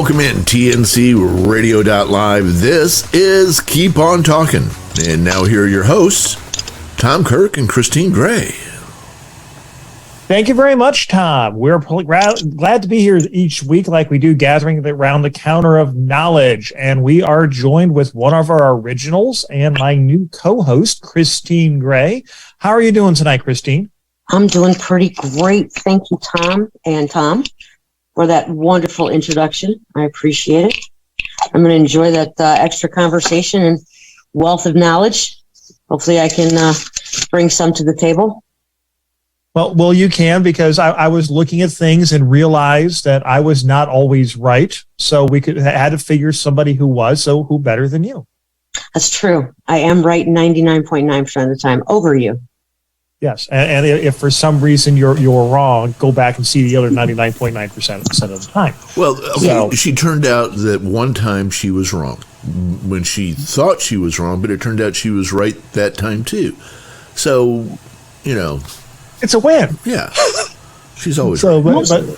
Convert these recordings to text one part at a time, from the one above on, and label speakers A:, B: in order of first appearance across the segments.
A: Welcome in, TNC Radio.live. This is Keep On Talkin'. And now here are your hosts, Tom Kirk and Christine Gray.
B: Thank you very much, Tom. We're glad to be here each week like we do, gathering around the counter of knowledge. And we are joined with one of our originals and my new co-host, Christine Gray. How are you doing tonight, Christine?
C: I'm doing pretty great. Thank you, Tom and Tom, for that wonderful introduction. I appreciate it. I'm going to enjoy that extra conversation and wealth of knowledge. Hopefully I can bring some to the table.
B: Well, you can, because I was looking at things and realized that I was not always right. So we had to figure somebody who was. So who better than you? That's
C: true. I am right 99.9% of the time over you.
B: Yes. And if for some reason you're wrong, go back and see the other 99.9% of the time.
A: Well, she turned out that one time she was wrong when she thought she was wrong, but it turned out she was right that time too. So,
B: it's a win.
A: Yeah. She's always right.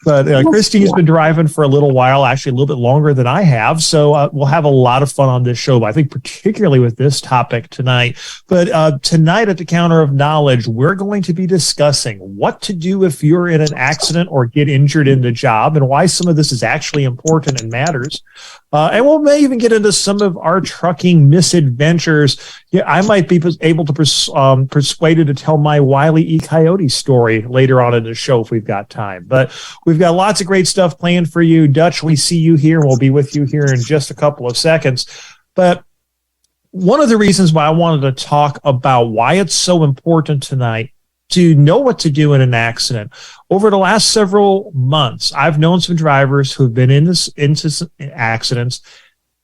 B: But Christine's been driving for a little while, actually a little bit longer than I have. So we'll have a lot of fun on this show, but I think particularly with this topic tonight. But tonight at the Counter of Knowledge, we're going to be discussing what to do if you're in an accident or get injured in the job, and why some of this is actually important and matters. And we may even get into some of our trucking misadventures. Yeah, I might be able to persuaded to tell my Wile E. Coyote story later on in the show if we've got time. But we've got lots of great stuff planned for you. Dutch, we see you here. We'll be with you here in just a couple of seconds. But one of the reasons why I wanted to talk about why it's so important tonight to know what to do in an accident. Over the last several months, I've known some drivers who've been into accidents,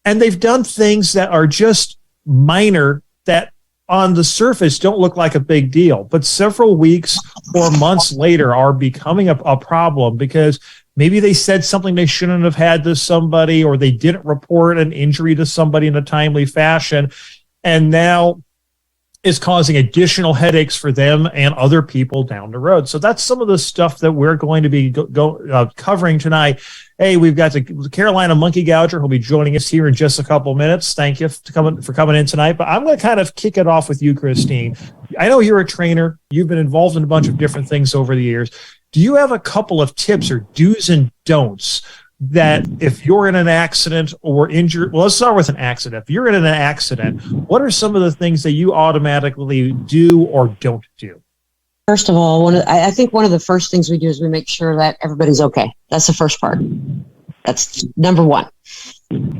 B: and they've done things that are just minor that on the surface don't look like a big deal, but several weeks or months later are becoming a problem because maybe they said something they shouldn't have had to somebody, or they didn't report an injury to somebody in a timely fashion, and now is causing additional headaches for them and other people down the road. So that's some of the stuff that we're going to be covering tonight. Hey, we've got the Carolina Monkey Gouger who'll be joining us here in just a couple minutes. Thank you for coming in tonight. But I'm going to kind of kick it off with you, Christine. I know you're a trainer. You've been involved in a bunch of different things over the years. Do you have a couple of tips or do's and don'ts that if you're in an accident or injured, well, let's start with an accident. If you're in an accident, what are some of the things that you automatically do or don't do?
C: First of all, I think one of the first things we do is we make sure that everybody's okay. That's the first part. That's number one.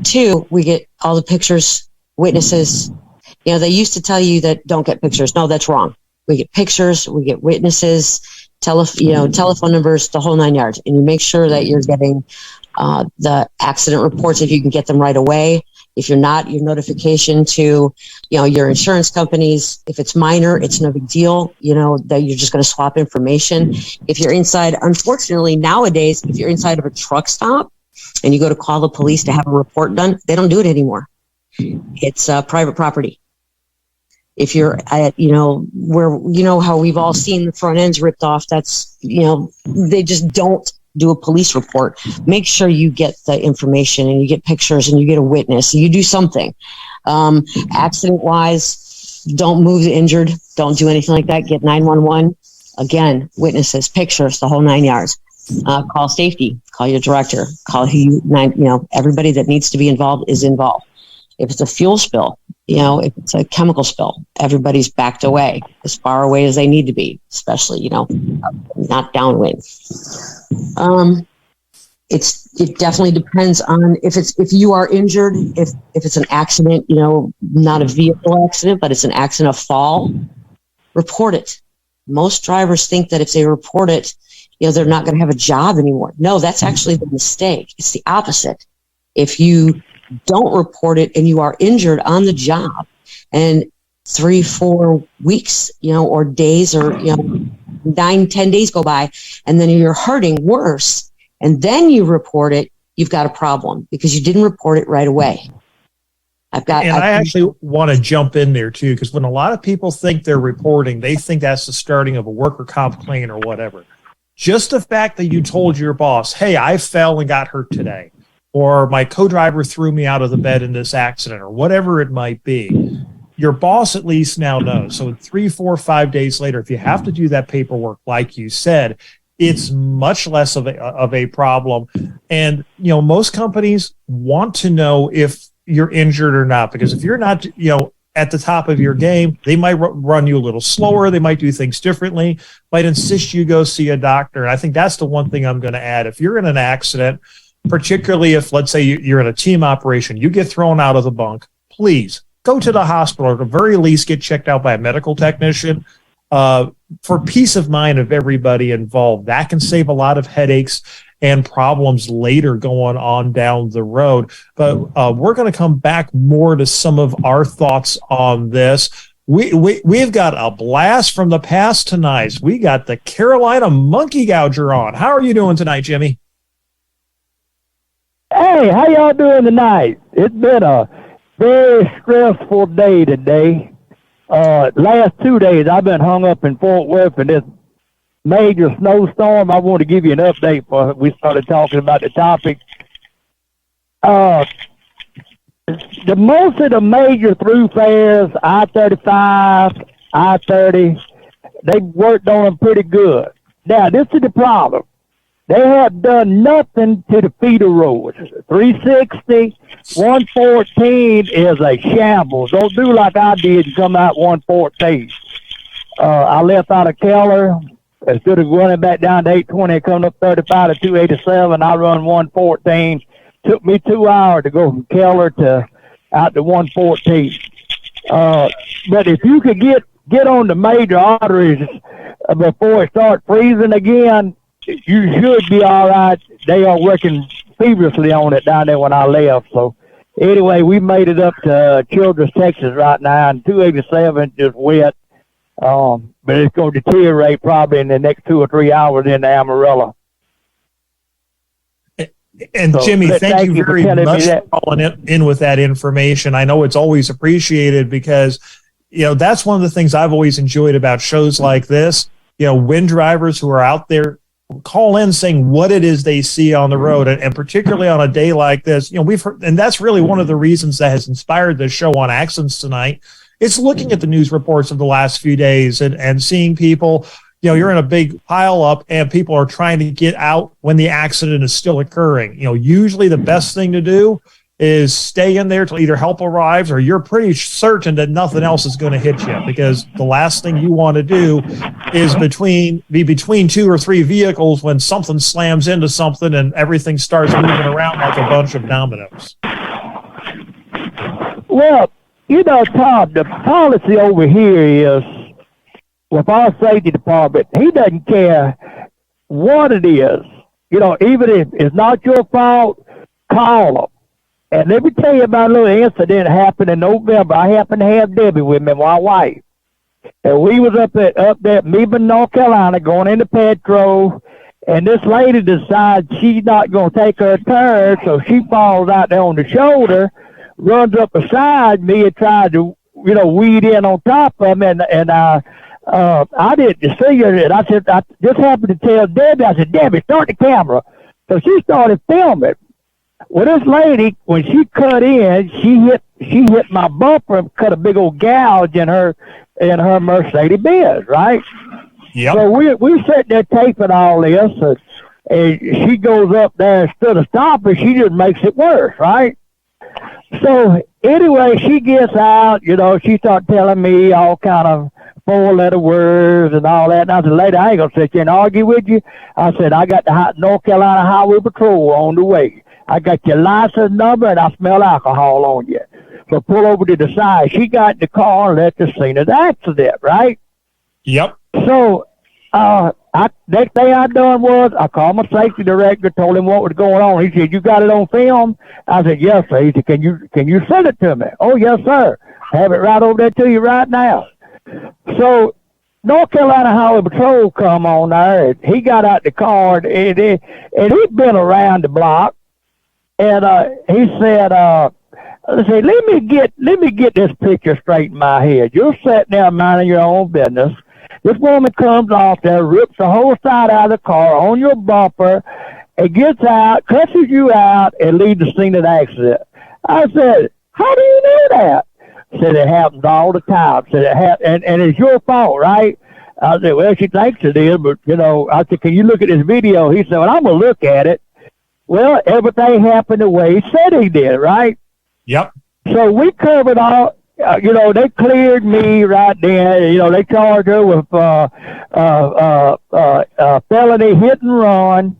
C: Two, we get all the pictures, witnesses. They used to tell you that don't get pictures. No, that's wrong. We get pictures, we get witnesses, telephone numbers, the whole 9 yards. And you make sure that you're getting the accident reports if you can get them right away. If you're not, your notification to, your insurance companies. If it's minor, it's no big deal, that you're just going to swap information. If you're inside, unfortunately, nowadays, if you're inside of a truck stop and you go to call the police to have a report done, they don't do it anymore. It's private property. If you're at, where, how we've all seen the front ends ripped off, that's, they just don't do a police report. Make sure you get the information and you get pictures and you get a witness. You do something. Accident wise, don't move the injured. Don't do anything like that. Get 911. Again, witnesses, pictures, the whole 9 yards. Call safety. Call your director. Call everybody that needs to be involved is involved. If it's a fuel spill, if it's a chemical spill, everybody's backed away as far away as they need to be, especially, not downwind. It definitely depends on if you are injured, if it's an accident, not a vehicle accident, but it's an accident of fall, report it. Most drivers think that if they report it, they're not going to have a job anymore. No, that's actually the mistake. It's the opposite. If you don't report it and you are injured on the job and 3-4 weeks, or days or, 9-10 days go by and then you're hurting worse and then you report it, you've got a problem because you didn't report it right away. I
B: actually want to jump in there too, because when a lot of people think they're reporting, they think that's the starting of a worker comp claim or whatever. Just the fact that you told your boss, hey, I fell and got hurt today, or my co-driver threw me out of the bed in this accident, or whatever it might be, your boss at least now knows. So 3, 4, 5 days later, if you have to do that paperwork, like you said, it's much less of a problem. And, most companies want to know if you're injured or not, because if you're not, at the top of your game, they might run you a little slower. They might do things differently, might insist you go see a doctor. And I think that's the one thing I'm going to add. If you're in an accident, particularly if, let's say, you're in a team operation, you get thrown out of the bunk, please go to the hospital, or at the very least get checked out by a medical technician for peace of mind of everybody involved. That can save a lot of headaches and problems later going on down the road. But we're going to come back more to some of our thoughts on this. We've got a blast from the past tonight. We got the Carolina Monkey Gouger on. How are you doing tonight, Jimmy?
D: Hey, how y'all doing tonight? It's been a very stressful day today. Last 2 days, I've been hung up in Fort Worth in this major snowstorm. I want to give you an update before we started talking about the topic. The most of the major thoroughfares, I-35, I-30, they worked on them pretty good. Now, this is the problem. They have done nothing to the feeder roads. 360, 114 is a shambles. Don't do like I did and come out 114. I left out of Keller. Instead of running back down to 820 and coming up 35 to 287, I run 114. Took me 2 hours to go from Keller to out to 114. But if you could get on the major arteries before it starts freezing again, you should be all right. They are working feverishly on it down there when I left. So anyway, we made it up to Childress, Texas right now, and 287 just wet. But it's going to deteriorate probably in the next 2 or 3 hours in the Amarillo.
B: And so, Jimmy, thank you very much for calling in with that information. I know it's always appreciated because, that's one of the things I've always enjoyed about shows like this. Wind drivers who are out there call in saying what it is they see on the road. And particularly on a day like this, we've heard, and that's really one of the reasons that has inspired this show on Accidents Tonight. It's looking at the news reports of the last few days and seeing people, you're in a big pile up and people are trying to get out when the accident is still occurring. Usually the best thing to do is stay in there till either help arrives or you're pretty certain that nothing else is going to hit you, because the last thing you want to do is be between 2 or 3 vehicles when something slams into something and everything starts moving around like a bunch of dominoes.
D: Well, Todd, the policy over here is, with our safety department, he doesn't care what it is. Even if it's not your fault, call them. And let me tell you about a little incident that happened in November. I happened to have Debbie with me, my wife. And we was up there at Mebane, North Carolina, going into Petro. And this lady decides she's not going to take her turn, so she falls out there on the shoulder, runs up beside me and tried to, weed in on top of me. And I didn't see her. And I said, I just happened to tell Debbie, I said, Debbie, start the camera. So she started filming. Well, this lady, when she cut in, she hit my bumper and cut a big old gouge in her Mercedes-Benz, right?
B: Yep.
D: So we sat there taping all this, and she goes up there instead of stopping, she just makes it worse, right? So anyway, she gets out, she started telling me all kind of 4-letter words and all that. And I said, lady, I ain't going to sit here and argue with you. I said, I got the North Carolina Highway Patrol on the way. I got your license number and I smell alcohol on you. So pull over to the side. She got in the car and left the scene of the accident, right?
B: Yep.
D: So next thing I done was I called my safety director, told him what was going on. He said, you got it on film? I said, yes, sir. He said, can you send it to me? Oh, yes, sir. Have it right over there to you right now. So North Carolina Highway Patrol come on there, and he got out the car, and he'd been around the block, and he said, let me get this picture straight in my head. You're sitting there minding your own business. This woman comes off there, rips the whole side out of the car on your bumper, and gets out, cusses you out, and leaves the scene of the accident. I said, how do you know that? Said it happens all the time. Said and it's your fault, right? I said, well, she thinks it is, but, I said, can you look at this video? He said, well, I'm going to look at it. Well, everything happened the way he said he did, right?
B: Yep.
D: So we covered all, they cleared me right then. They charged her with felony hit and run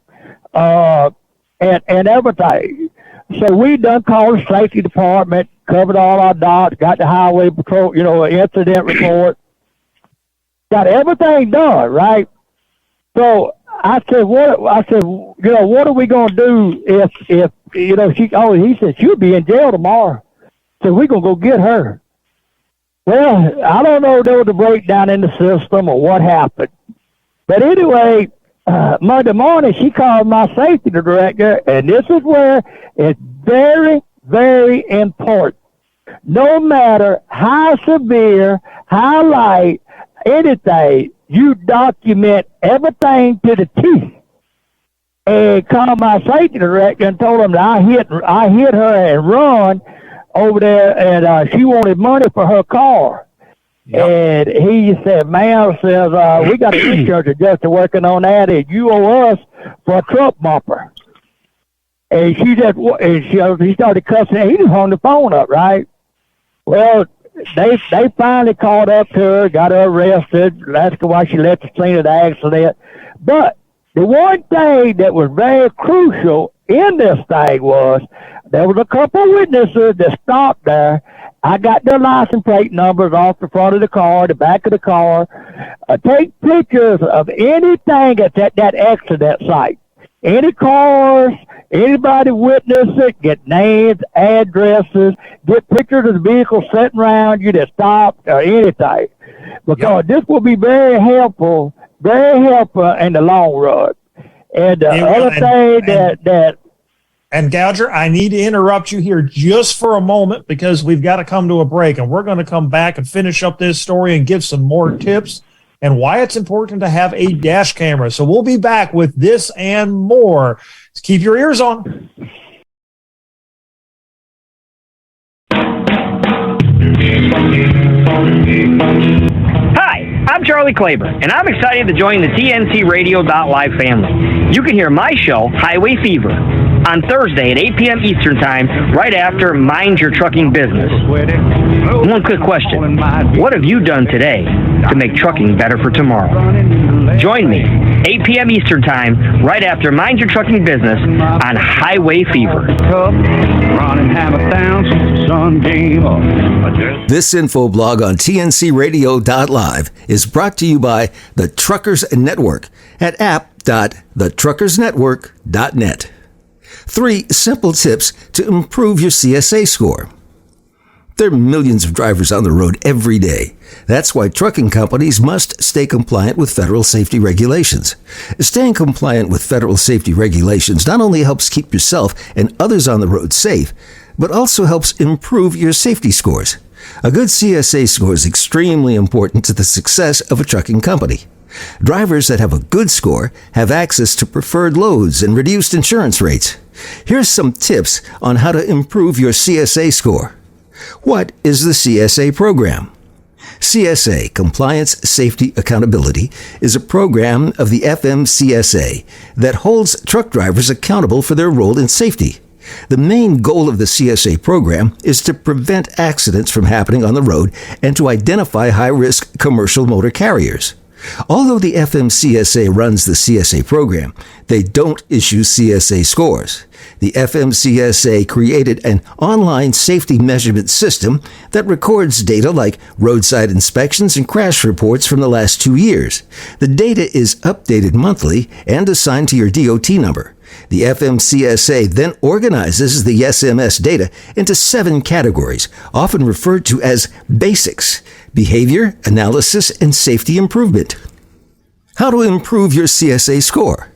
D: and everything. So we done called the safety department, covered all our dots, got the highway patrol, incident report, got everything done, right? So I said, what are we gonna do if he said she'll be in jail tomorrow. So we're gonna go get her. Well, I don't know if there was a breakdown in the system or what happened. But anyway, Monday morning, she called my safety director, and this is where it's very, very important. No matter how severe, how light, anything, you document everything to the teeth. And called my safety director and told him that I hit her and run over there, and she wanted money for her car. Yep. And he said, ma'am, we got an insurance adjuster working on that, and you owe us for a truck bumper. And she started cussing, and he just hung the phone up, right? Well, they finally caught up to her, got her arrested, asked her why she left the scene of the accident. But the one thing that was very crucial in this thing was there was a couple of witnesses that stopped there. I got their license plate numbers off the front of the car, the back of the car. Take pictures of anything that's at that accident site. Any cars, anybody witness it, get names, addresses, get pictures of the vehicle sitting around you that stopped or anything. Because this will be very helpful in the long run. And the other thing that
B: And Gouger, I need to interrupt you here just for a moment because we've got to come to a break, and we're going to come back and finish up this story and give some more tips and why it's important to have a dash camera. So we'll be back with this and more. So keep your ears on.
E: Hi, I'm Charlie Klaber, and I'm excited to join the TNC Radio.live family. You can hear my show, Highway Fever, on Thursday at 8 p.m. Eastern Time, right after Mind Your Trucking Business. One quick question. What have you done today to make trucking better for tomorrow? Join me, 8 p.m. Eastern Time, right after Mind Your Trucking Business on Highway Fever.
F: This info blog on TNCRadio.live is brought to you by the Truckers Network at app.thetruckersnetwork.net. 3 simple tips to improve your CSA score. There are millions of drivers on the road every day. That's why trucking companies must stay compliant with federal safety regulations. Staying compliant with federal safety regulations not only helps keep yourself and others on the road safe, but also helps improve your safety scores. A good CSA score is extremely important to the success of a trucking company. Drivers that have a good score have access to preferred loads and reduced insurance rates. Here's some tips on how to improve your CSA score. What is the CSA program? CSA, Compliance, Safety, Accountability, is a program of the FMCSA that holds truck drivers accountable for their role in safety. The main goal of the CSA program is to prevent accidents from happening on the road and to identify high-risk commercial motor carriers. Although the FMCSA runs the CSA program, they don't issue CSA scores. The FMCSA created an online safety measurement system that records data like roadside inspections and crash reports from the last 2 years. The data is updated monthly and assigned to your DOT number. The FMCSA then organizes the SMS data into 7 categories, often referred to as basics: behavior, analysis, and safety improvement. How to improve your CSA score?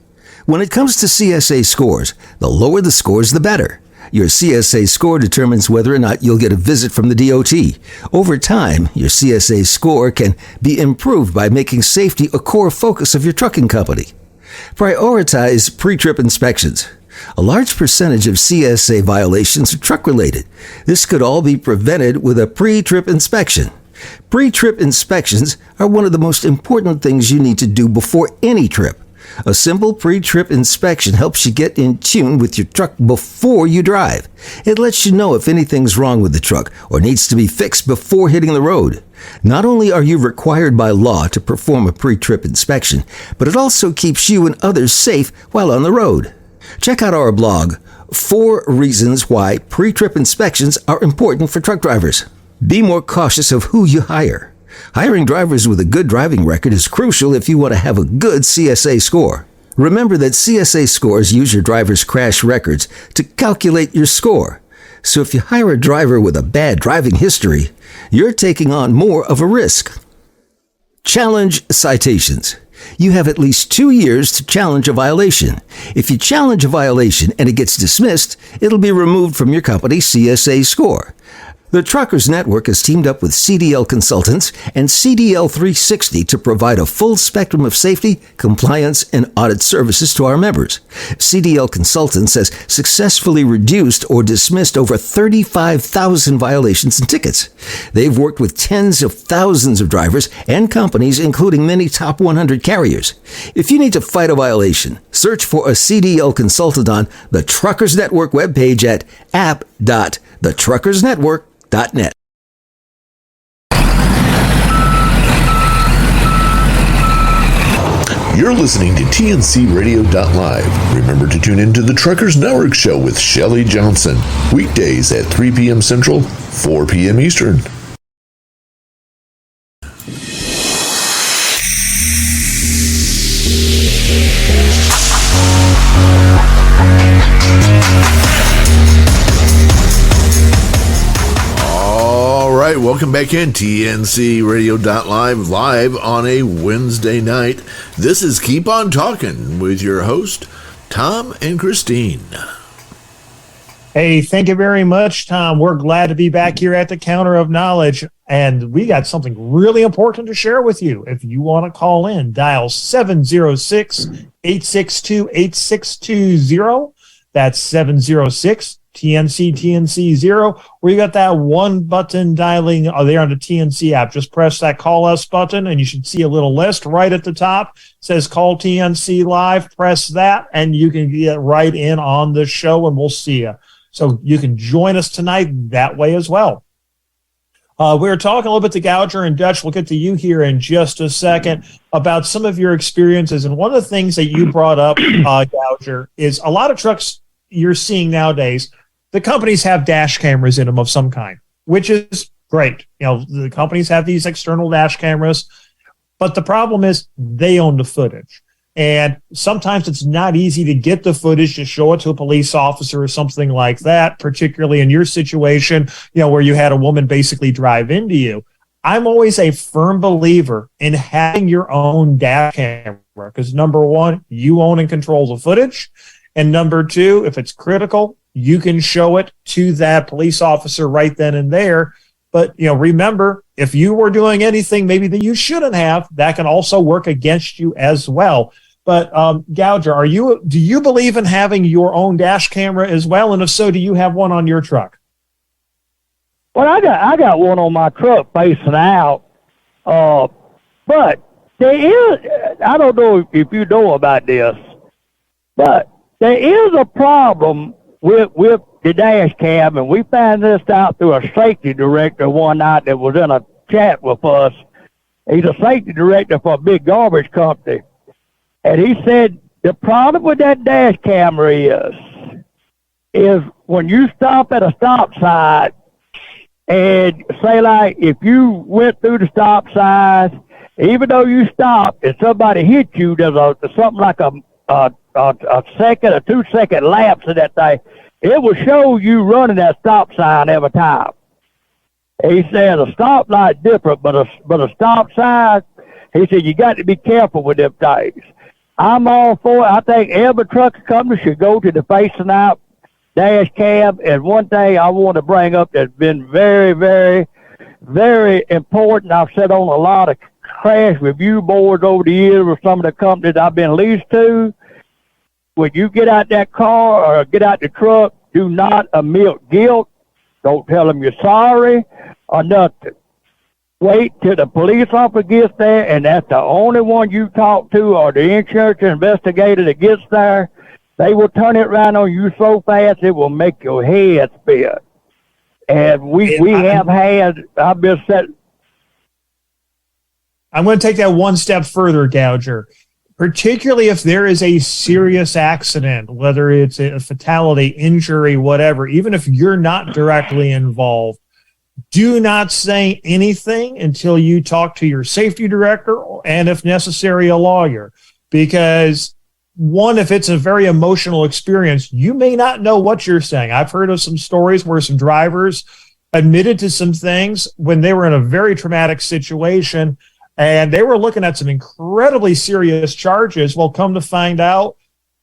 F: When it comes to CSA scores, the lower the scores, the better. Your CSA score determines whether or not you'll get a visit from the DOT. Over time, your CSA score can be improved by making safety a core focus of your trucking company. Prioritize pre-trip inspections. A large percentage of CSA violations are truck-related. This could all be prevented with a pre-trip inspection. Pre-trip inspections are one of the most important things you need to do before any trip. A simple pre-trip inspection helps you get in tune with your truck before you drive. It lets you know if anything's wrong with the truck or needs to be fixed before hitting the road. Not only are you required by law to perform a pre-trip inspection, but it also keeps you and others safe while on the road. Check out our blog, 4 Reasons Why Pre-Trip Inspections Are Important for Truck Drivers. Be more cautious of who you hire. Hiring drivers with a good driving record is crucial if you want to have a good CSA score. Remember that CSA scores use your driver's crash records to calculate your score. So if you hire a driver with a bad driving history, you're taking on more of a risk. Challenge citations. You have at least 2 years to challenge a violation. If you challenge a violation and it gets dismissed, it'll be removed from your company's CSA score. The Truckers Network has teamed up with CDL Consultants and CDL 360 to provide a full spectrum of safety, compliance, and audit services to our members. CDL Consultants has successfully reduced or dismissed over 35,000 violations and tickets. They've worked with tens of thousands of drivers and companies, including many top 100 carriers. If you need to fight a violation, search for a CDL Consultant on the Truckers Network webpage at app.thetruckersnetwork.net.
A: You're listening to TNCRadio.live. Remember to tune into the Truckers Network Show with Shelley Johnson. Weekdays at 3 p.m. Central, 4 p.m. Eastern. All right, welcome back in TNCRadio.live, live on a Wednesday night. This is Keep On Talking with your host, Tom and Christine.
B: Hey, thank you very much, Tom. We're glad to be back here at the Counter of Knowledge, and we got something really important to share with you. If you want to call in, dial 706-862-8620. That's 706 TNC0, where you got that one button dialing there on the TNC app. Just press that Call Us button, and you should see a little list right at the top. It says Call TNC Live. Press that, and you can get right in on the show, and we'll see you. So you can join us tonight that way as well. We were talking a little bit to Gouger and Dutch. We'll get to you here in just a second about some of your experiences. And one of the things that you brought up, Gouger, is a lot of trucks you're seeing nowadays, the companies have dash cameras in them of some kind, which is great. You know, the companies have these external dash cameras, but the problem is they own the footage. And sometimes it's not easy to get the footage to show it to a police officer or something like that, particularly in your situation, you know, where you had a woman basically drive into you. I'm always a firm believer in having your own dash camera because, number one, you own and control the footage. And number two, if it's critical, you can show it to that police officer right then and there. But, you know, remember, if you were doing anything maybe that you shouldn't have, that can also work against you as well. But Gouger, do you believe in having your own dash camera as well? And if so, do you have one on your truck?
D: Well, I got one on my truck facing out. But there is, I don't know if you know about this, but there is a problem with the dash cam, and we found this out through a safety director one night that was in a chat with us. He's a safety director for a big garbage company. And he said the problem with that dash camera is when you stop at a stop sign and say, like, if you went through the stop sign, even though you stopped and somebody hit you, there's something like a second or 2 second lapse of that thing. It will show you running that stop sign every time. He said a stop light different, but a stop sign, he said you got to be careful with them things. I'm all for it. I think every truck company should go to the facing out dash cam. And one thing I want to bring up that's been very, very, very important. I've sat on a lot of crash review boards over the years with some of the companies I've been leased to. When you get out that car or get out the truck, do not admit guilt. Don't tell them you're sorry or nothing. Wait till the police officer gets there, and that's the only one you talk to, or the insurance investigator that gets there. They will turn it around on you so fast it will make your head spin. And I've been set.
B: I'm going to take that one step further, Gouger. Particularly if there is a serious accident, whether it's a fatality, injury, whatever, even if you're not directly involved, do not say anything until you talk to your safety director and, if necessary, a lawyer. Because, one, if it's a very emotional experience, you may not know what you're saying. I've heard of some stories where some drivers admitted to some things when they were in a very traumatic situation, and they were looking at some incredibly serious charges. Well, come to find out,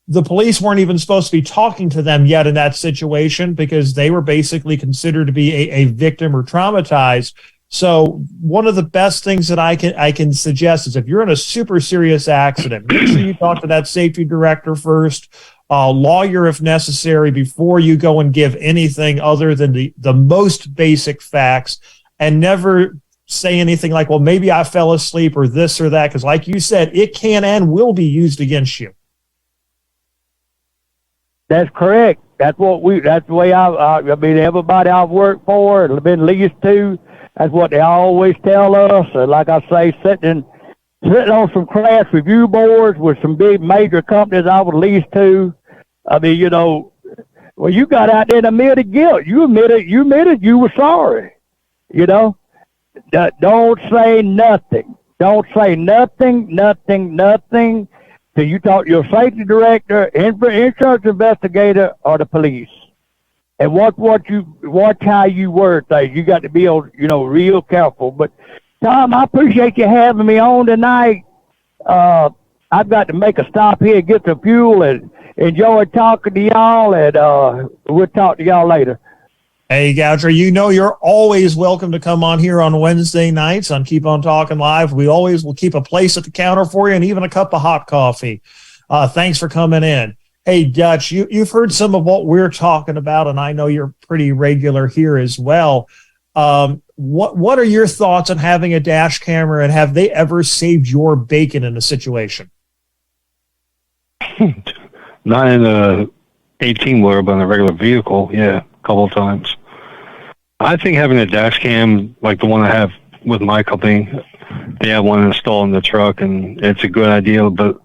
B: the police weren't even supposed to be talking to them yet in that situation because they were basically considered to be a victim or traumatized. So one of the best things that I can suggest is if you're in a super serious accident, make sure you talk to that safety director first, lawyer if necessary, before you go and give anything other than the most basic facts, and never say anything like, well, maybe I fell asleep or this or that, because like you said, it can and will be used against you.
D: That's correct. That's the way I mean, everybody I've worked for and been leased to, that's what they always tell us. And like I say, sitting on some crash review boards with some big major companies I was leased to. I mean, well, you got out there and admitted guilt. You admitted you were sorry. Don't say nothing. Don't say nothing till you talk to your safety director, insurance investigator, or the police. And watch how you word things. You got to be real careful. But Tom, I appreciate you having me on tonight. I've got to make a stop here, get some fuel, and enjoy talking to y'all. And we'll talk to y'all later.
B: Hey, Gouger, you're always welcome to come on here on Wednesday nights on Keep On Talking Live. We always will keep a place at the counter for you and even a cup of hot coffee. Thanks for coming in. Hey, Dutch, you've heard some of what we're talking about, and I know you're pretty regular here as well. What are your thoughts on having a dash camera, and have they ever saved your bacon in a situation?
G: Not in a 18-wheeler, but in a regular vehicle, yeah. Couple of times. I think having a dash cam like the one I have with my company, they have one installed in the truck, and it's a good idea. But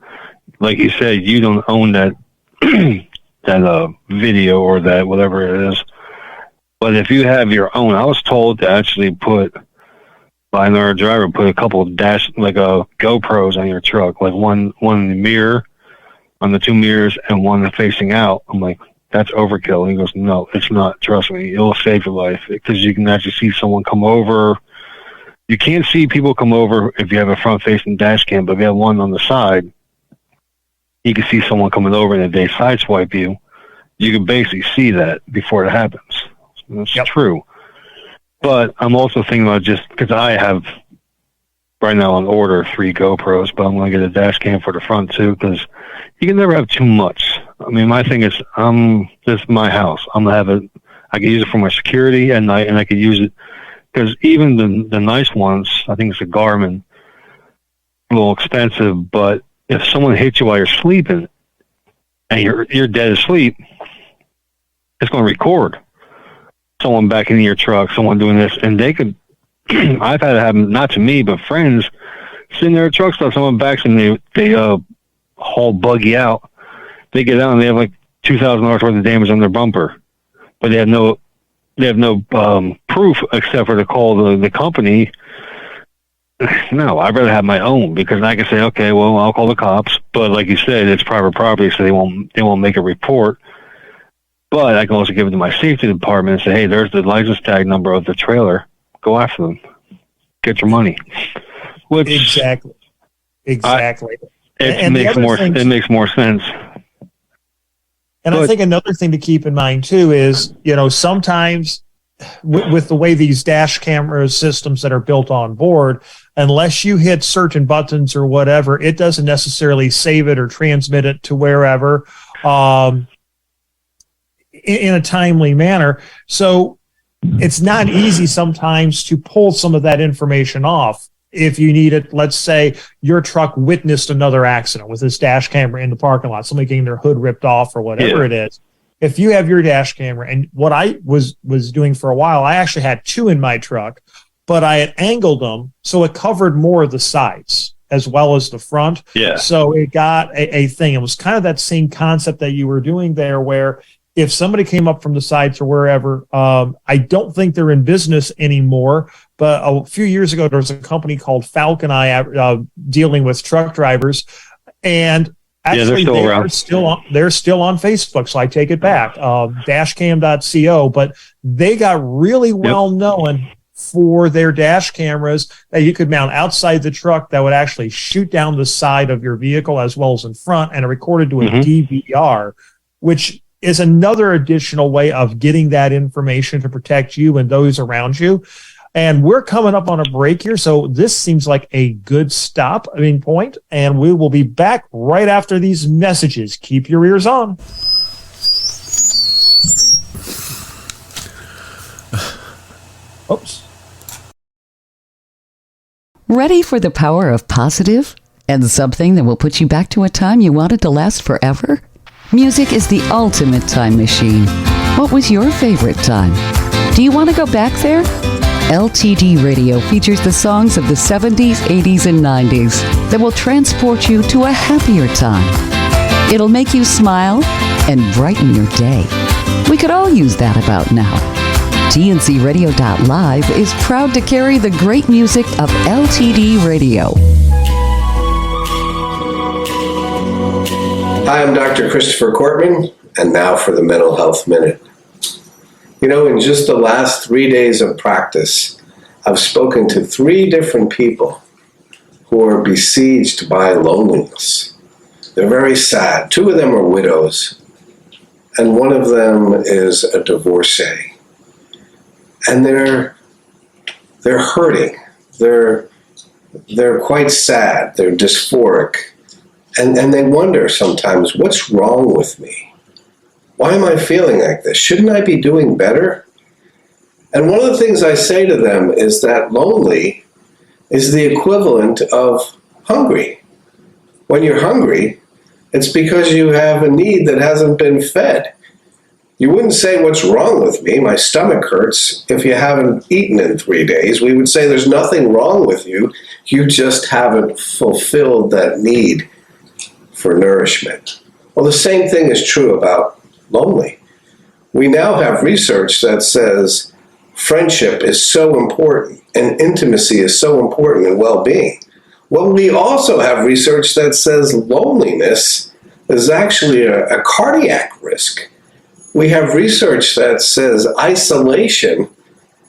G: like you said, you don't own that that video or that whatever it is. But if you have your own, I was told to actually by another driver, put a couple of GoPros on your truck, like one in the mirror, on the two mirrors, and one facing out. I'm like, that's overkill. He goes, no, it's not. Trust me. It'll save your life because you can actually see someone come over. You can't see people come over if you have a front-facing dash cam, but if you have one on the side, you can see someone coming over, and if they sideswipe you, you can basically see that before it happens. That's true. But I'm also thinking about, just because I have right now on order 3 GoPros, but I'm going to get a dash cam for the front too, because you can never have too much. I mean, my thing is, this is my house. I'm going to have it. I can use it for my security at night, and I can use it because even the nice ones, I think it's a Garmin, a little expensive, but if someone hits you while you're sleeping and you're dead asleep, it's going to record someone backing in your truck, someone doing this, and they could. I've had it happen, not to me, but friends sitting there at truck stop. Someone backs and they haul buggy out. They get out and they have like $2,000 worth of damage on their bumper, but they have no proof except for to call the company. No, I'd rather have my own, because I can say, okay, well, I'll call the cops, but like you said, it's private property, so they won't make a report. But I can also give it to my safety department and say, hey, there's the license tag number of the trailer. Go after them. Get your money. Which
B: exactly.
G: It makes more sense.
B: And I think another thing to keep in mind too is, sometimes with the way these dash camera systems that are built on board, unless you hit certain buttons or whatever, it doesn't necessarily save it or transmit it to wherever in a timely manner. So it's not easy sometimes to pull some of that information off. If you need it, let's say your truck witnessed another accident with this dash camera in the parking lot, somebody getting their hood ripped off or whatever it is. If you have your dash camera, and what I was doing for a while, I actually had two in my truck, but I had angled them so it covered more of the sides as well as the front.
G: Yeah.
B: So it got a thing. It was kind of that same concept that you were doing there, where if somebody came up from the sides or wherever, I don't think they're in business anymore. But a few years ago, there was a company called Falcon dealing with truck drivers, and actually they're still on Facebook. So I take it back, dashcam.co. But they got really well known for their dash cameras that you could mount outside the truck that would actually shoot down the side of your vehicle as well as in front, and it recorded to a DVR, which is another additional way of getting that information to protect you and those around you. And we're coming up on a break here, so this seems like a good point, and we will be back right after these messages. Keep your ears on. Oops.
H: Ready for the power of positive and something that will put you back to a time you wanted to last forever? Music is the ultimate time machine. What was your favorite time? Do you want to go back there? LTD Radio features the songs of the 70s, 80s, and 90s that will transport you to a happier time. It'll make you smile and brighten your day. We could all use that about now. TNCRadio.live is proud to carry the great music of LTD Radio.
I: Hi, I'm Dr. Christopher Cortman, and now for the Mental Health Minute. In just the last 3 days of practice, I've spoken to 3 different people who are besieged by loneliness. They're very sad. 2 of them are widows, and one of them is a divorcee. And they're hurting. They're quite sad. They're dysphoric. And they wonder sometimes, what's wrong with me? Why am I feeling like this? Shouldn't I be doing better? And one of the things I say to them is that lonely is the equivalent of hungry. When you're hungry, it's because you have a need that hasn't been fed. You wouldn't say, what's wrong with me? My stomach hurts. If you haven't eaten in 3 days, we would say there's nothing wrong with you. You just haven't fulfilled that need for nourishment. Well, the same thing is true about lonely. We now have research that says friendship is so important and intimacy is so important in well-being. Well, we also have research that says loneliness is actually a cardiac risk. We have research that says isolation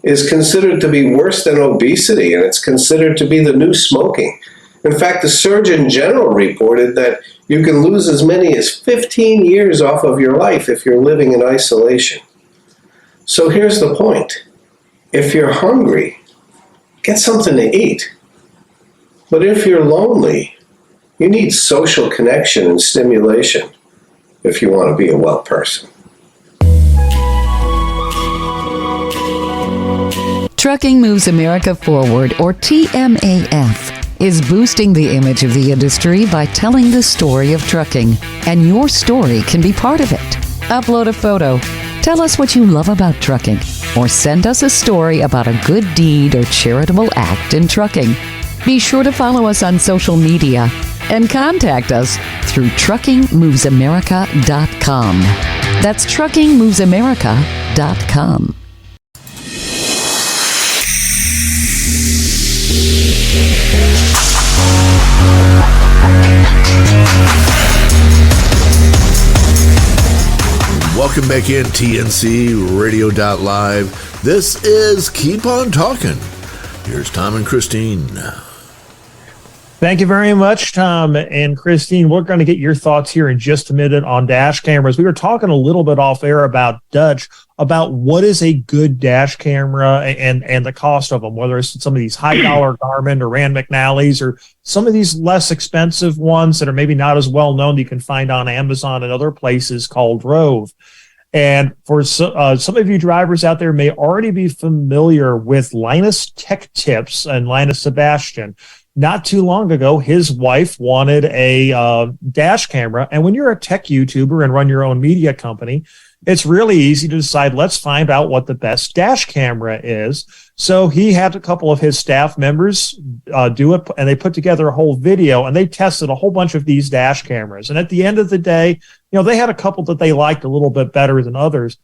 I: is considered to be worse than obesity, and it's considered to be the new smoking. In fact, the Surgeon General reported that you can lose as many as 15 years off of your life if you're living in isolation. So here's the point. If you're hungry, get something to eat. But if you're lonely, you need social connection and stimulation if you want to be a well person.
H: Trucking Moves America Forward, or TMAF, is boosting the image of the industry by telling the story of trucking, and your story can be part of it. Upload a photo, tell us what you love about trucking, or send us a story about a good deed or charitable act in trucking. Be sure to follow us on social media and contact us through truckingmovesamerica.com. That's truckingmovesamerica.com.
A: Welcome back in, TNC Radio.live. This is Keep On Talking. Here's Tom and Christine.
B: Thank you very much, Tom and Christine. We're going to get your thoughts here in just a minute on dash cameras. We were talking a little bit off air about Dutch, about what is a good dash camera and the cost of them, whether it's some of these high dollar Garmin or Rand McNally's or some of these less expensive ones that are maybe not as well known that you can find on Amazon and other places called Rove. And for some of you drivers out there may already be familiar with Linus Tech Tips and Linus Sebastian. Not too long ago, his wife wanted a dash camera. And when you're a tech YouTuber and run your own media company, it's really easy to decide, let's find out what the best dash camera is. So he had a couple of his staff members do it, and they put together a whole video, and they tested a whole bunch of these dash cameras. And at the end of the day, they had a couple that they liked a little bit better than others.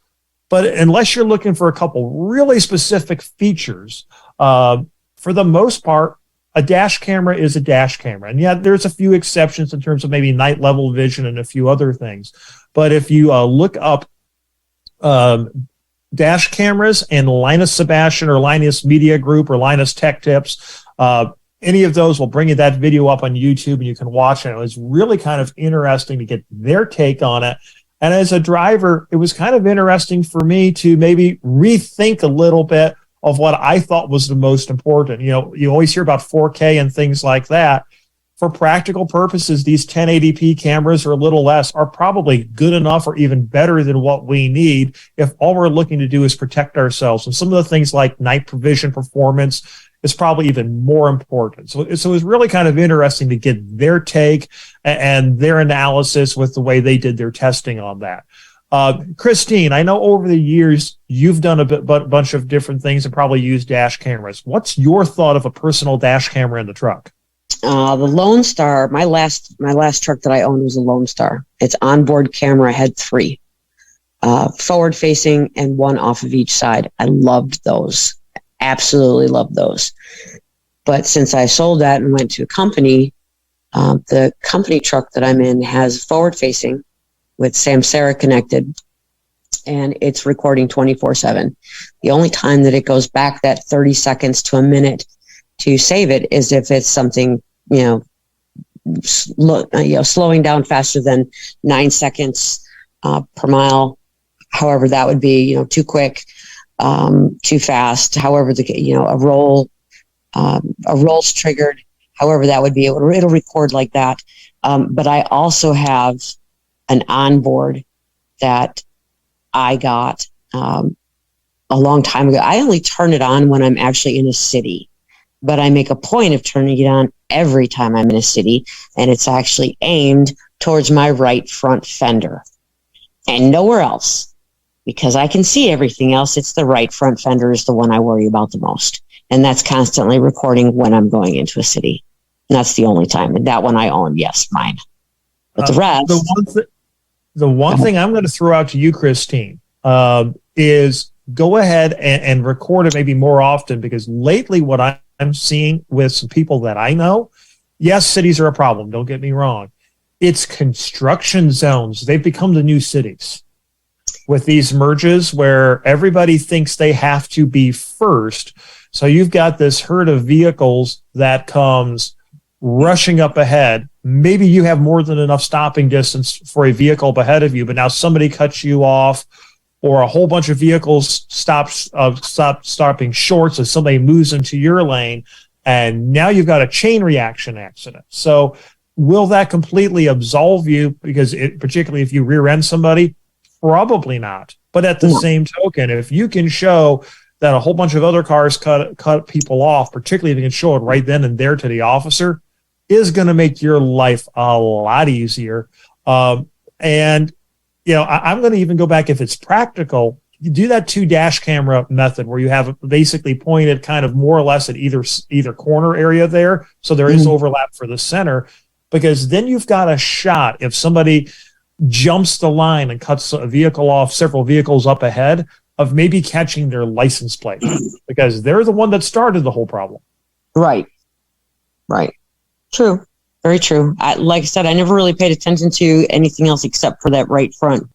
B: But unless you're looking for a couple really specific features, for the most part, a dash camera is a dash camera. And yeah, there's a few exceptions in terms of maybe night level vision and a few other things. But if you look up dash cameras and Linus Sebastian or Linus Media Group or Linus Tech Tips, any of those will bring you that video up on YouTube and you can watch it. It was really kind of interesting to get their take on it. And as a driver, it was kind of interesting for me to maybe rethink a little bit of what I thought was the most important. You always hear about 4K and things like that. For practical purposes, these 1080p cameras or a little less are probably good enough or even better than what we need if all we're looking to do is protect ourselves. And some of the things like night vision performance is probably even more important. So it was really kind of interesting to get their take and their analysis with the way they did their testing on that. Christine, I know over the years you've done a bunch of different things and probably used dash cameras. What's your thought of a personal dash camera in the truck?
C: The Lone Star, my last truck that I owned was a Lone Star. It's onboard camera, had 3, forward facing and 1 off of each side. I loved those, absolutely loved those. But since I sold that and went to a company, the company truck that I'm in has forward facing with Samsara connected, and it's recording 24/7. The only time that it goes back that 30 seconds to a minute to save it is if it's something, slowing down faster than 9 seconds per mile. However, that would be, too quick, too fast. However, a roll's triggered. However, that would be, it'll record like that. But I also have an onboard that I got a long time ago. I only turn it on when I'm actually in a city, but I make a point of turning it on every time I'm in a city, and it's actually aimed towards my right front fender and nowhere else, because I can see everything else. It's the right front fender is the one I worry about the most, and that's constantly recording when I'm going into a city. And that's the only time. And that one I own, yes, mine. But the rest...
B: The one thing I'm going to throw out to you, Christine, is go ahead and record it maybe more often, because lately what I'm seeing with some people that I know, yes, cities are a problem. Don't get me wrong. It's construction zones. They've become the new cities with these merges where everybody thinks they have to be first. So you've got this herd of vehicles that comes rushing up ahead. Maybe you have more than enough stopping distance for a vehicle up ahead of you, but now somebody cuts you off, or a whole bunch of vehicles stopping short, so somebody moves into your lane, and now you've got a chain reaction accident. So will that completely absolve you? Because particularly if you rear end somebody, probably not. But at the same token, if you can show that a whole bunch of other cars cut people off, particularly if you can show it right then and there to the officer, is going to make your life a lot easier. I'm going to even go back, if it's practical, you do that 2 dash camera method where you have basically pointed kind of more or less at either corner area there. So there is overlap for the center, because then you've got a shot. If somebody jumps the line and cuts a vehicle off several vehicles up ahead, of maybe catching their license plate, because they're the one that started the whole problem.
C: Right. True. Very true. Like I said, I never really paid attention to anything else except for that right front.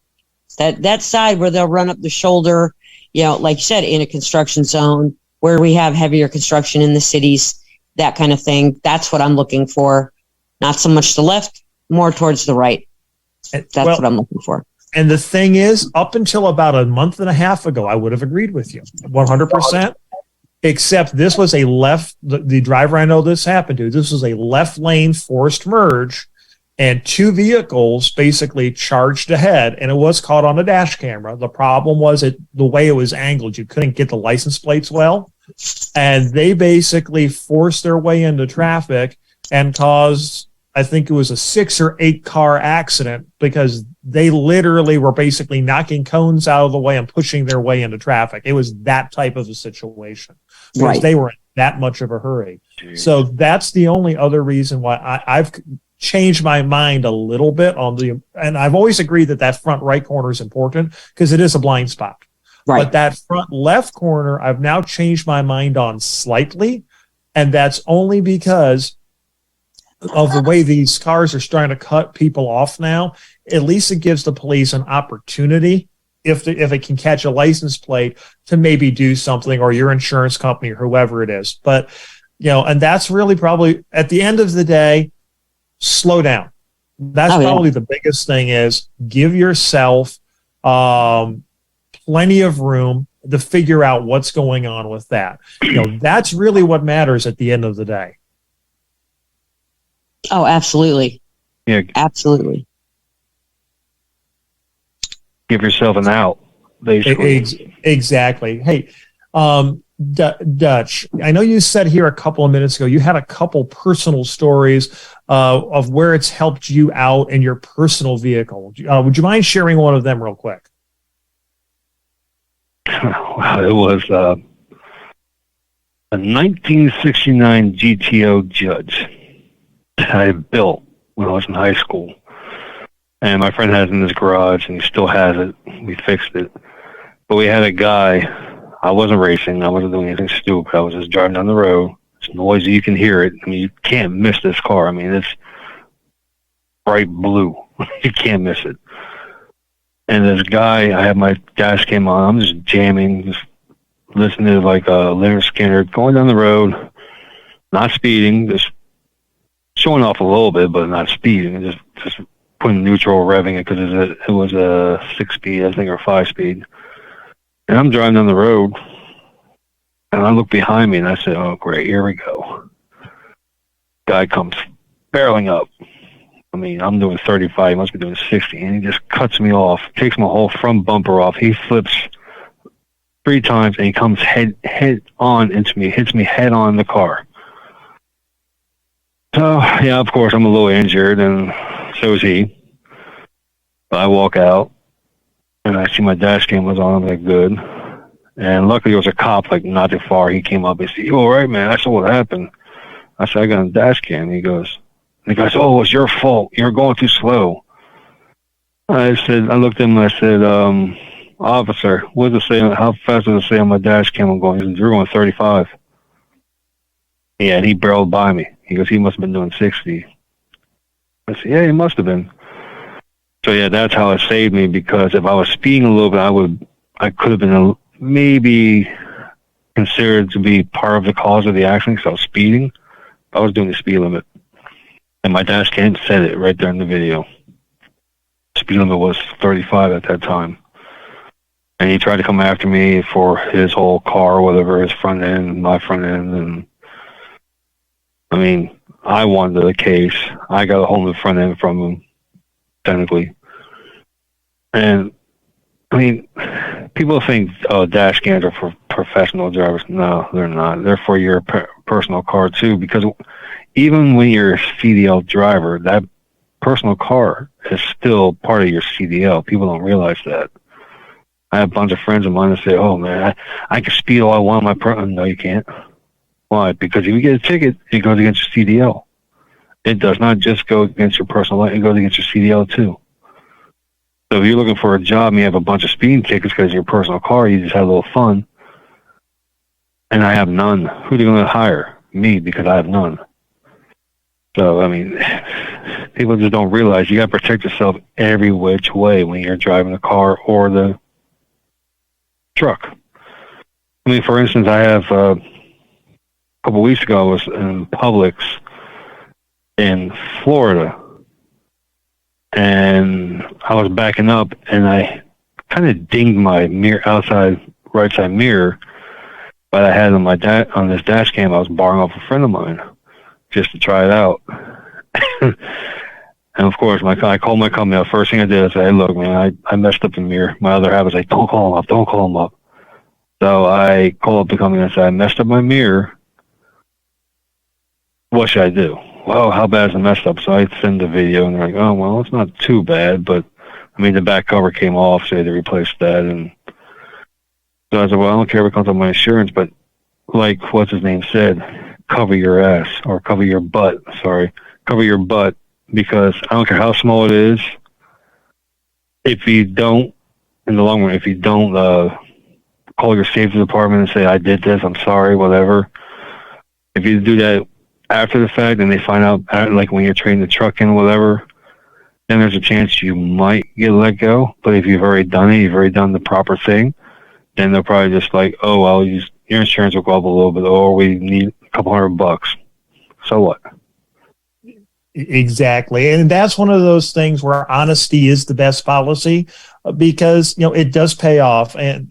C: That side where they'll run up the shoulder, like you said, in a construction zone where we have heavier construction in the cities, that kind of thing. That's what I'm looking for. Not so much the left, more towards the right. That's what I'm looking for.
B: And the thing is, up until about a month and a half ago, I would have agreed with you 100%, except this was a left, the driver I know this happened to, this was a left lane forced merge, and two vehicles basically charged ahead, and it was caught on a dash camera. The problem was the way it was angled, you couldn't get the license plates well, and they basically forced their way into traffic and caused, I think it was a 6 or 8 car accident, because they literally were basically knocking cones out of the way and pushing their way into traffic. It was that type of a situation because they were in that much of a hurry. Jeez. So that's the only other reason why I've changed my mind a little bit and I've always agreed that front right corner is important because it is a blind spot. Right. But that front left corner, I've now changed my mind on slightly. And that's only because of the way these cars are starting to cut people off now. At least it gives the police an opportunity, if it can catch a license plate, to maybe do something, or your insurance company or whoever it is. But, and that's really probably, at the end of the day, slow down. That's probably the biggest thing, is give yourself plenty of room to figure out what's going on with that. That's really what matters at the end of the day.
C: Oh, absolutely.
G: Yeah.
C: Absolutely.
G: Give yourself an out, basically.
B: Exactly. Hey, Dutch, I know you said here a couple of minutes ago, you had a couple personal stories of where it's helped you out in your personal vehicle. Would you mind sharing one of them real quick?
G: Wow, it was a 1969 GTO Judge I built when I was in high school. And my friend has it in his garage, and he still has it. We fixed it. But we had a guy, I wasn't racing, I wasn't doing anything stupid. I was just driving down the road. It's noisy, you can hear it. I mean, you can't miss this car. I mean, it's bright blue. You can't miss it. And this guy, I had my dash cam on, I'm just jamming, just listening to like a Leonard Skinner, going down the road, not speeding, just showing off a little bit, but not speeding, just putting neutral, revving it, because it was a 6-speed, I think, or 5-speed. And I'm driving down the road, and I look behind me, and I said, oh, great, here we go. Guy comes barreling up. I mean, I'm doing 35, he must be doing 60, and he just cuts me off, takes my whole front bumper off. He flips 3 times, and he comes head on into me, hits me head on in the car. So, yeah, of course, I'm a little injured, and so is he. But I walk out, and I see my dash cam was on. I'm like, good. And luckily, there was a cop, like, not too far. He came up and said, you all right, man? I said, what happened? I said, I got a dash cam. He goes, oh, it's your fault. You're going too slow. I looked at him, and I said, officer, what does it say? How fast does it say on my dash cam I'm going? He said, you're going 35. Yeah, and he barreled by me. He goes, he must have been doing 60. I said, yeah, he must have been. So, yeah, that's how it saved me, because if I was speeding a little bit, I could have been maybe considered to be part of the cause of the accident, because I was speeding. I was doing the speed limit. And my dash cam said it right there in the video. Speed limit was 35 at that time. And he tried to come after me for his whole car, whatever, his front end, my front end, and I mean, I wanted the case. I got a hold of the front end from him, technically. And, I mean, people think, dash cams are for professional drivers. No, they're not. They're for your personal car, too, because even when you're a CDL driver, that personal car is still part of your CDL. People don't realize that. I have a bunch of friends of mine that say, oh, man, I can speed all I want on my No, you can't. Why? Because if you get a ticket, it goes against your CDL. It does not just go against your personal life, it goes against your CDL too. So if you're looking for a job and you have a bunch of speeding tickets because of your personal car, you just have a little fun. And I have none. Who are they going to hire? Me, because I have none. So, I mean, people just don't realize you got to protect yourself every which way when you're driving the car or the truck. I mean, for instance, I have couple of weeks ago, I was in Publix in Florida, and I was backing up, and I kind of dinged my outside right side mirror, but I had on on this dash cam. I was borrowing off a friend of mine just to try it out. And of course, I called my company. The first thing I did, I said, "Hey, look, man, I messed up the mirror." My other half was like, "Don't call him up." So I called up the company and I said, "I messed up my mirror. What should I do?" "Well, how bad is it messed up?" So I send the video, and they're like, "Oh, well, it's not too bad, but I mean, the back cover came off, so they had to replace that." And so I said, "Well, I don't care if it comes on my insurance, but like what's his name said, cover your ass, or cover your butt. Sorry, cover your butt, because I don't care how small it is. If you don't, in the long run, if you don't call your safety department and say, 'I did this, I'm sorry,' whatever. If you do that after the fact, and they find out, like when you're trading the truck in, whatever, then there's a chance you might get let go. But if you've already done it, you've already done the proper thing, then they'll probably just like, 'Oh, well, your insurance will go up a little bit, or we need a couple $100. So what?'"
B: Exactly. And that's one of those things where honesty is the best policy, because, it does pay off. And,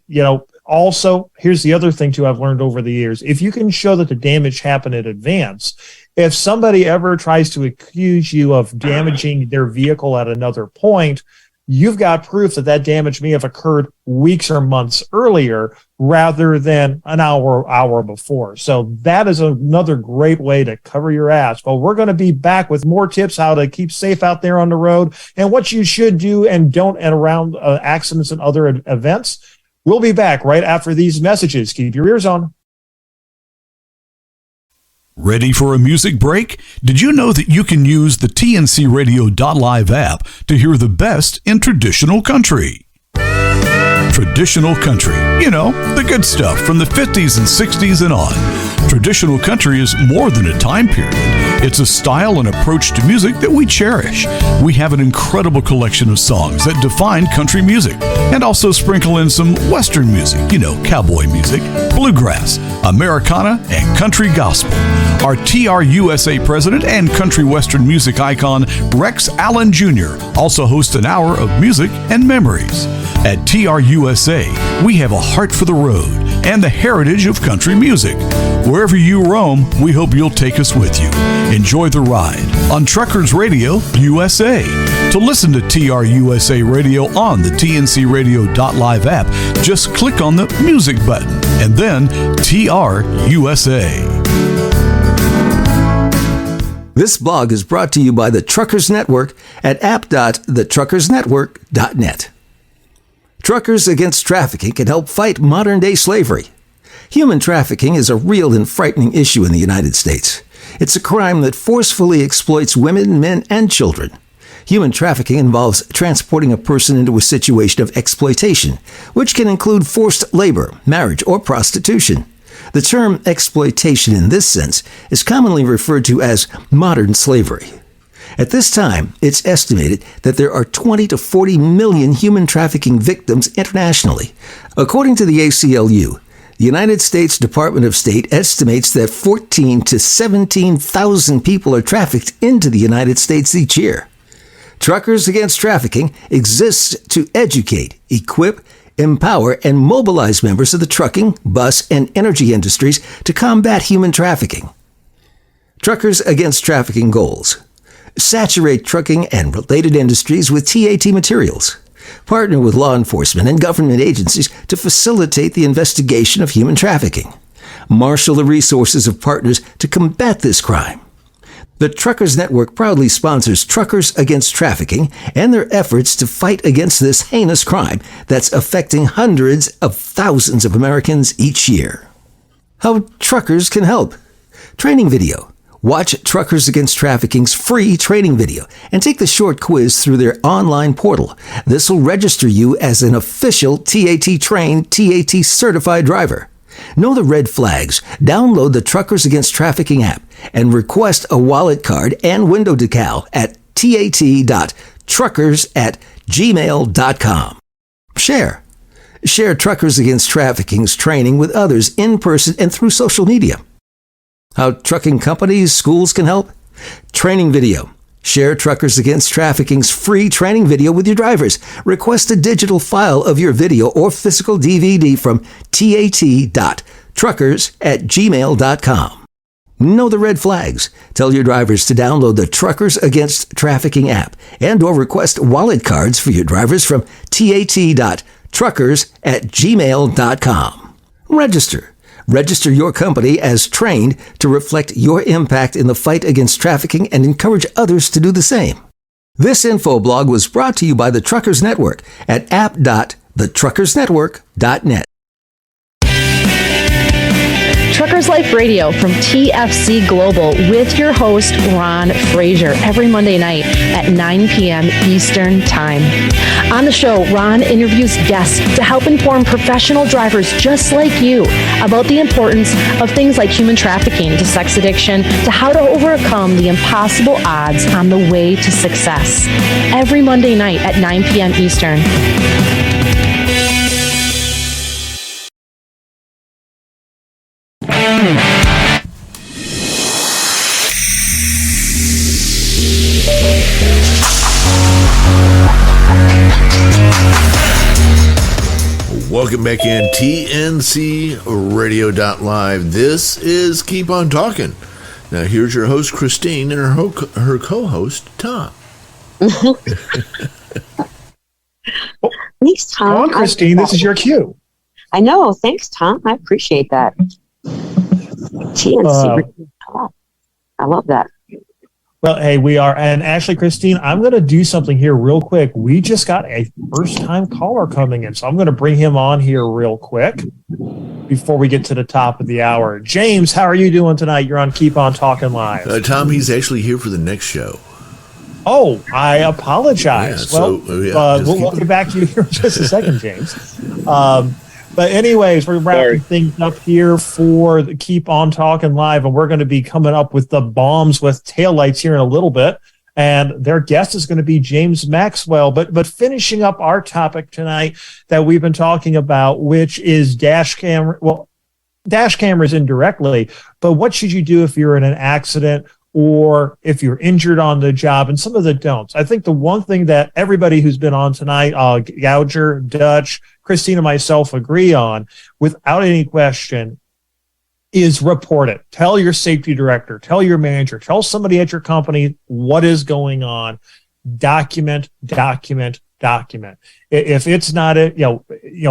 B: also, here's the other thing too I've learned over the years. If you can show that the damage happened in advance, if somebody ever tries to accuse you of damaging their vehicle at another point, you've got proof that damage may have occurred weeks or months earlier rather than an hour before. So that is another great way to cover your ass. But we're going to be back with more tips how to keep safe out there on the road and what you should do and don't around accidents and other events. We'll be back right after these messages. Keep your ears on.
J: Ready for a music break? Did you know that you can use the TNCRadio.live app to hear the best in traditional country? Traditional country, the good stuff from the 50s and 60s and on. Traditional country is more than a time period. It's a style and approach to music that we cherish. We have an incredible collection of songs that define country music and also sprinkle in some Western music, cowboy music, bluegrass, Americana, and country gospel. Our TRUSA president and country Western music icon, Rex Allen Jr., also hosts an hour of music and memories. At TRUSA, we have a heart for the road and the heritage of country music. Wherever you roam, we hope you'll take us with you. Enjoy the ride on Truckers Radio USA. To listen to TRUSA Radio on the TNCRadio.live app, just click on the music button and then TRUSA.
F: This blog is brought to you by the Truckers Network at app.thetruckersnetwork.net. Truckers Against Trafficking can help fight modern-day slavery. Human trafficking is a real and frightening issue in the United States. It's a crime that forcefully exploits women, men, and children. Human trafficking involves transporting a person into a situation of exploitation, which can include forced labor, marriage, or prostitution. The term exploitation in this sense is commonly referred to as modern slavery. At this time, it's estimated that there are 20 to 40 million human trafficking victims internationally. According to the ACLU, the United States Department of State estimates that 14 to 17,000 people are trafficked into the United States each year. Truckers Against Trafficking exists to educate, equip, empower, and mobilize members of the trucking, bus, and energy industries to combat human trafficking. Truckers Against Trafficking goals: saturate trucking and related industries with TAT materials. Partner with law enforcement and government agencies to facilitate the investigation of human trafficking. Marshal the resources of partners to combat this crime. The Truckers Network proudly sponsors Truckers Against Trafficking and their efforts to fight against this heinous crime that's affecting hundreds of thousands of Americans each year. How truckers can help. Training video. Watch Truckers Against Trafficking's free training video and take the short quiz through their online portal. This will register you as an official TAT-trained, TAT-certified driver. Know the red flags. Download the Truckers Against Trafficking app and request a wallet card and window decal at tat.truckers@gmail.com. Share Truckers Against Trafficking's training with others in person and through social media. How trucking companies, schools can help? Training video. Share Truckers Against Trafficking's free training video with your drivers. Request a digital file of your video or physical DVD from tat.truckers@gmail.com. Know the red flags. Tell your drivers to download the Truckers Against Trafficking app and or request wallet cards for your drivers from tat.truckers@gmail.com. Register. Register your company as trained to reflect your impact in the fight against trafficking and encourage others to do the same. This info blog was brought to you by the Truckers Network at app.thetruckersnetwork.net.
K: Truckers Life Radio from TFC Global with your host, Ron Frazier, every Monday night at 9 p.m. Eastern Time. On the show, Ron interviews guests to help inform professional drivers just like you about the importance of things like human trafficking to sex addiction to how to overcome the impossible odds on the way to success. Every Monday night at 9 p.m. Eastern.
A: Welcome back in TNC Radio.live. This is Keep On Talking. Now here's your host Christine and her co-host Tom.
C: Thanks, Tom.
B: Come on, Christine, this is your cue.
C: I know. Thanks, Tom. I appreciate that. TNC. I love that.
B: Well, hey, we are. And actually, Christine, I'm going to do something here real quick. We just got a first-time caller coming in, so I'm going to bring him on here real quick before we get to the top of the hour. James, how are you doing tonight? You're on Keep On Talking Live.
A: Tom, he's actually here for the next show.
B: Oh, I apologize.
A: Yeah,
B: we'll get back to you here in just a second, James. But anyways, we're wrapping things up here for the Keep On Talking Live, and we're going to be coming up with the bombs with taillights here in a little bit. And their guest is going to be James Maxwell. But finishing up our topic tonight that we've been talking about, which is dash cameras indirectly. But what should you do if you're in an accident or if you're injured on the job, and some of the don'ts? I think the one thing that everybody who's been on tonight, Gouger, Dutch, Christine, and myself agree on, without any question, is report it. Tell your safety director, tell your manager, tell somebody at your company what is going on. Document. If it's not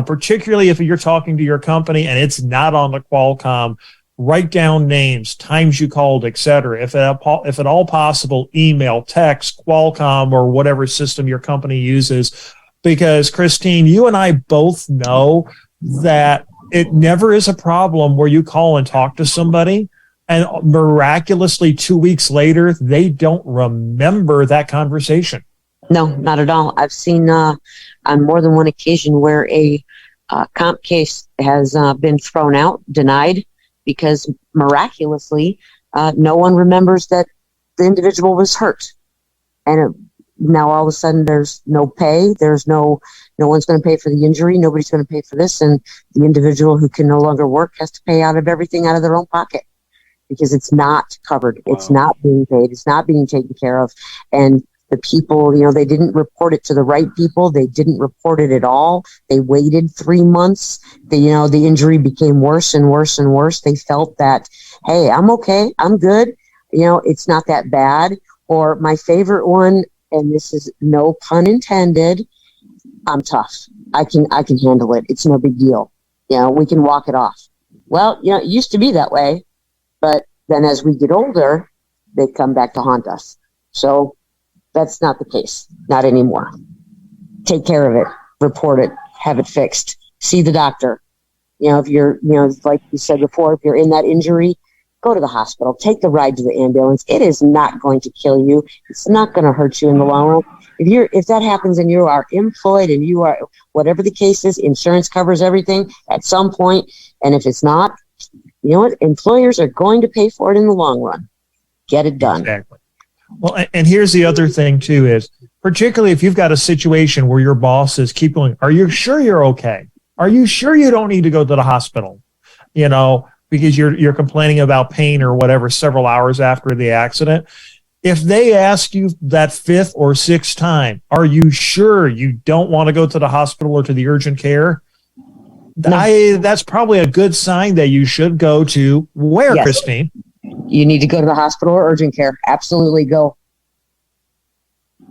B: particularly if you're talking to your company and it's not on the Qualcomm, write down names, times you called, etc. If at all possible, email, text, Qualcomm, or whatever system your company uses. Because, Christine, you and I both know that it never is a problem where you call and talk to somebody and miraculously 2 weeks later, they don't remember that conversation.
C: No, not at all. I've seen on more than one occasion where a comp case has been thrown out, denied, because miraculously no one remembers that the individual was hurt. And now all of a sudden there's no pay. There's no one's going to pay for the injury. Nobody's going to pay for this. And the individual who can no longer work has to pay out of everything out of their own pocket because it's not covered. Wow. It's not being paid. It's not being taken care of. And the people, they didn't report it to the right people. They didn't report it at all. They waited 3 months. The injury became worse and worse and worse. They felt that, hey, I'm okay. I'm good. It's not that bad. Or my favorite one, and this is no pun intended, I'm tough. I can handle it. It's no big deal. We can walk it off. Well, it used to be that way, but then as we get older, they come back to haunt us. So that's not the case. Not anymore. Take care of it. Report it. Have it fixed. See the doctor. If you're, like you said before, if you're in that injury, go to the hospital. Take the ride to the ambulance. It is not going to kill you. It's not going to hurt you in the long run. If that happens and you are employed and you are, whatever the case is, insurance covers everything at some point. And if it's not, you know what? Employers are going to pay for it in the long run. Get it done.
B: Exactly. Well, and here's the other thing too is, particularly if you've got a situation where your bosses keep going, are you sure you're okay? Are you sure you don't need to go to the hospital? because you're complaining about pain or whatever several hours after the accident. If they ask you that fifth or sixth time, are you sure you don't want to go to the hospital or to the urgent care? No. That's probably a good sign that you should go to where, yes. Christine?
C: You need to go to the hospital or urgent care. Absolutely go.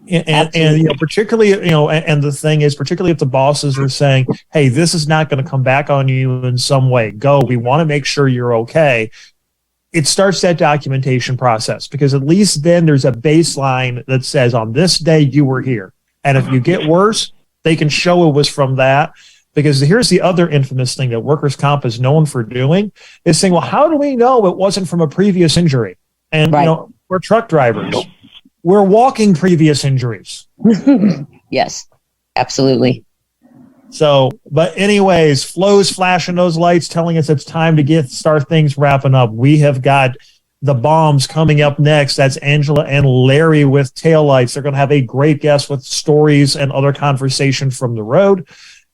B: And particularly, and the thing is, particularly if the bosses are saying, hey, this is not going to come back on you in some way, go. We want to make sure you're okay. It starts that documentation process, because at least then there's a baseline that says on this day you were here. And if you get worse, they can show it was from that. Because here's the other infamous thing that workers' comp is known for doing, is saying, well, how do we know it wasn't from a previous injury? And, right. We're truck drivers. We're walking previous injuries.
C: Yes, absolutely.
B: So, but anyways, Flo's flashing those lights, telling us it's time to start things wrapping up. We have got the bombs coming up next. That's Angela and Larry with Taillights. They're going to have a great guest with stories and other conversation from the road.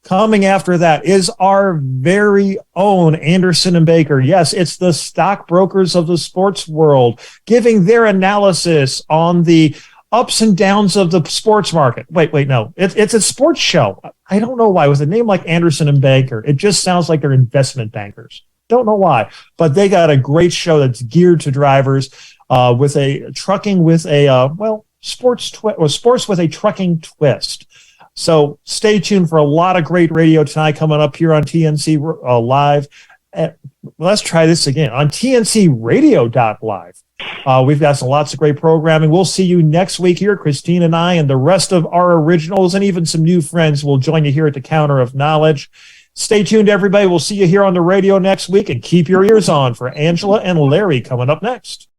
B: Coming after that is our very own Anderson and Baker. Yes, it's the stockbrokers of the sports world giving their analysis on the ups and downs of the sports market. Wait, no. It's a sports show. I don't know why. With a name like Anderson and Baker, it just sounds like they're investment bankers. Don't know why. But they got a great show that's geared to drivers with a trucking with a, sports with a trucking twist. So stay tuned for a lot of great radio tonight coming up here on TNC Live. Let's try this again on TNCRadio.live. We've got lots of great programming. We'll see you next week here. Christine and I and the rest of our originals and even some new friends will join you here at the Counter of Knowledge. Stay tuned, everybody. We'll see you here on the radio next week, and keep your ears on for Angela and Larry coming up next.